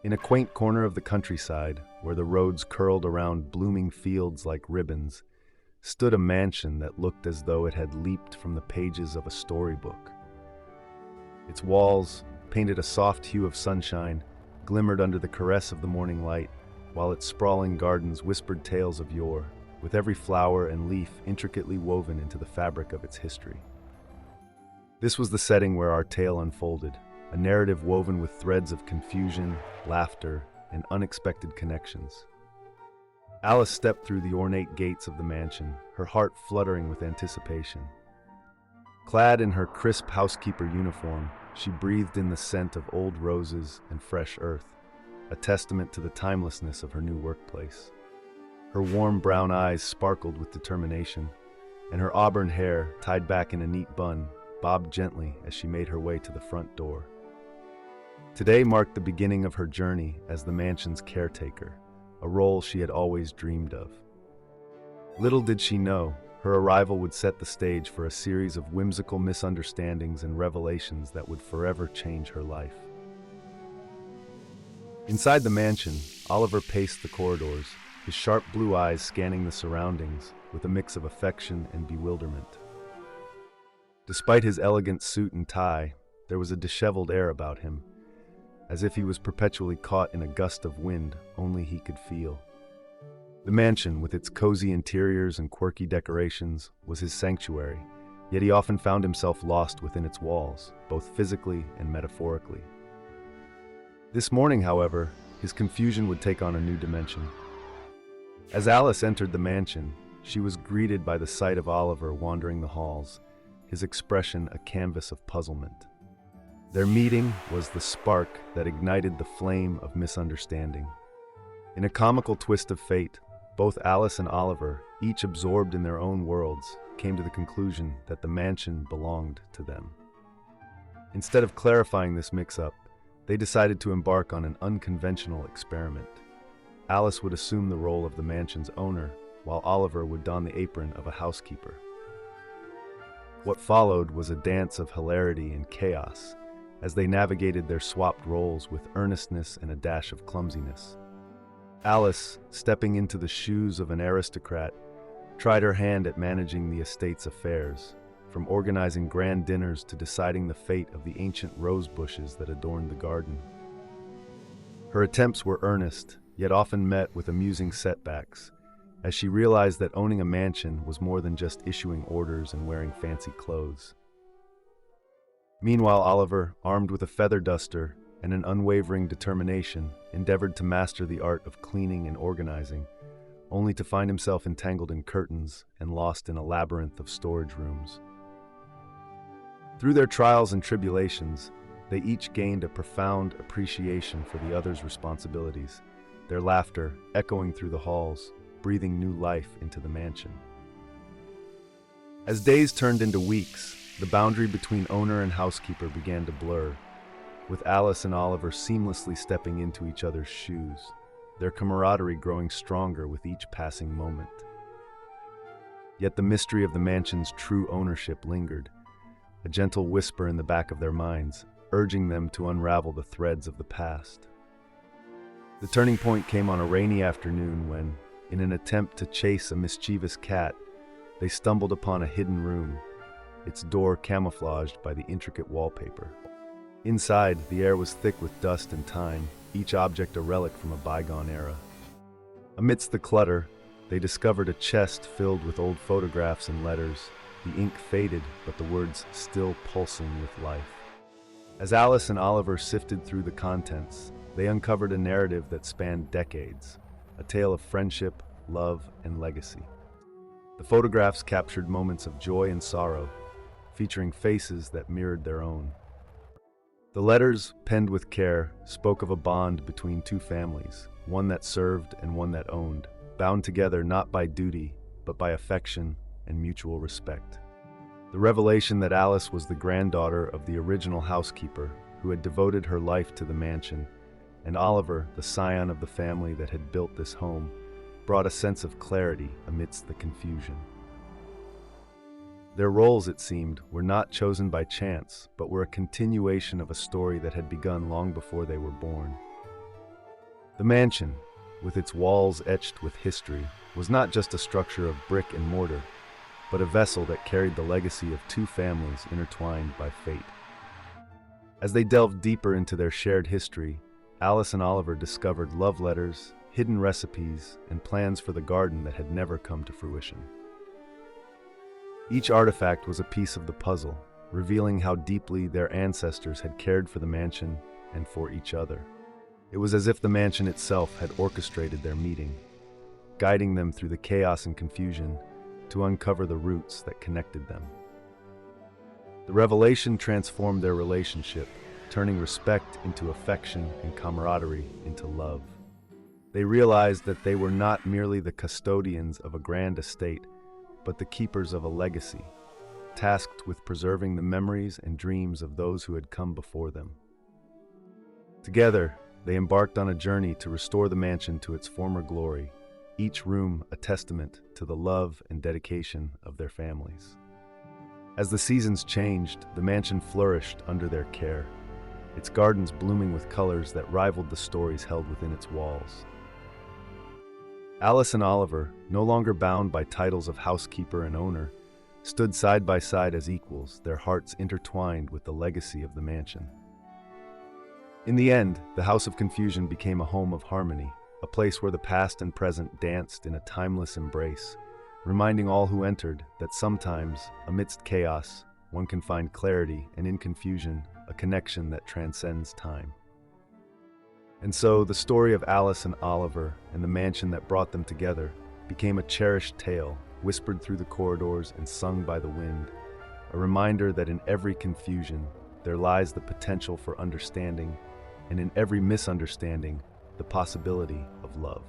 In a quaint corner of the countryside, where the roads curled around blooming fields like ribbons, stood a mansion that looked as though it had leaped from the pages of a storybook. Its walls, painted a soft hue of sunshine, glimmered under the caress of the morning light, while its sprawling gardens whispered tales of yore, with every flower and leaf intricately woven into the fabric of its history. This was the setting where our tale unfolded, a narrative woven with threads of confusion, laughter, and unexpected connections. Alice stepped through the ornate gates of the mansion, her heart fluttering with anticipation. Clad in her crisp housekeeper uniform, she breathed in the scent of old roses and fresh earth, a testament to the timelessness of her new workplace. Her warm brown eyes sparkled with determination, and her auburn hair, tied back in a neat bun, bobbed gently as she made her way to the front door. Today marked the beginning of her journey as the mansion's caretaker, a role she had always dreamed of. Little did she know, her arrival would set the stage for a series of whimsical misunderstandings and revelations that would forever change her life. Inside the mansion, Oliver paced the corridors, his sharp blue eyes scanning the surroundings with a mix of affection and bewilderment. Despite his elegant suit and tie, there was a disheveled air about him, as if he was perpetually caught in a gust of wind only he could feel. The mansion, with its cozy interiors and quirky decorations, was his sanctuary, yet he often found himself lost within its walls, both physically and metaphorically. This morning, however, his confusion would take on a new dimension. As Alice entered the mansion, she was greeted by the sight of Oliver wandering the halls, his expression a canvas of puzzlement. Their meeting was the spark that ignited the flame of misunderstanding. In a comical twist of fate, both Alice and Oliver, each absorbed in their own worlds, came to the conclusion that the mansion belonged to them. Instead of clarifying this mix-up, they decided to embark on an unconventional experiment. Alice would assume the role of the mansion's owner, while Oliver would don the apron of a housekeeper. What followed was a dance of hilarity and chaos, as they navigated their swapped roles with earnestness and a dash of clumsiness. Alice, stepping into the shoes of an aristocrat, tried her hand at managing the estate's affairs, from organizing grand dinners to deciding the fate of the ancient rose bushes that adorned the garden. Her attempts were earnest, yet often met with amusing setbacks, as she realized that owning a mansion was more than just issuing orders and wearing fancy clothes. Meanwhile, Oliver, armed with a feather duster and an unwavering determination, endeavored to master the art of cleaning and organizing, only to find himself entangled in curtains and lost in a labyrinth of storage rooms. Through their trials and tribulations, they each gained a profound appreciation for the other's responsibilities, their laughter echoing through the halls, breathing new life into the mansion. As days turned into weeks, the boundary between owner and housekeeper began to blur, with Alice and Oliver seamlessly stepping into each other's shoes, their camaraderie growing stronger with each passing moment. Yet the mystery of the mansion's true ownership lingered, a gentle whisper in the back of their minds, urging them to unravel the threads of the past. The turning point came on a rainy afternoon when, in an attempt to chase a mischievous cat, they stumbled upon a hidden room, its door camouflaged by the intricate wallpaper. Inside, the air was thick with dust and time, each object a relic from a bygone era. Amidst the clutter, they discovered a chest filled with old photographs and letters, the ink faded, but the words still pulsing with life. As Alice and Oliver sifted through the contents, they uncovered a narrative that spanned decades, a tale of friendship, love, and legacy. The photographs captured moments of joy and sorrow, featuring faces that mirrored their own. The letters, penned with care, spoke of a bond between two families, one that served and one that owned, bound together not by duty, but by affection and mutual respect. The revelation that Alice was the granddaughter of the original housekeeper who had devoted her life to the mansion, and Oliver, the scion of the family that had built this home, brought a sense of clarity amidst the confusion. Their roles, it seemed, were not chosen by chance, but were a continuation of a story that had begun long before they were born. The mansion, with its walls etched with history, was not just a structure of brick and mortar, but a vessel that carried the legacy of two families intertwined by fate. As they delved deeper into their shared history, Alice and Oliver discovered love letters, hidden recipes, and plans for the garden that had never come to fruition. Each artifact was a piece of the puzzle, revealing how deeply their ancestors had cared for the mansion and for each other. It was as if the mansion itself had orchestrated their meeting, guiding them through the chaos and confusion to uncover the roots that connected them. The revelation transformed their relationship, turning respect into affection and camaraderie into love. They realized that they were not merely the custodians of a grand estate, but the keepers of a legacy, tasked with preserving the memories and dreams of those who had come before them. Together, they embarked on a journey to restore the mansion to its former glory, each room a testament to the love and dedication of their families. As the seasons changed, the mansion flourished under their care, its gardens blooming with colors that rivaled the stories held within its walls. Alice and Oliver, no longer bound by titles of housekeeper and owner, stood side by side as equals, their hearts intertwined with the legacy of the mansion. In the end, the House of Confusion became a home of harmony, a place where the past and present danced in a timeless embrace, reminding all who entered that sometimes, amidst chaos, one can find clarity, and in confusion, a connection that transcends time. And so, the story of Alice and Oliver and the mansion that brought them together became a cherished tale, whispered through the corridors and sung by the wind, a reminder that in every confusion there lies the potential for understanding, and in every misunderstanding, the possibility of love.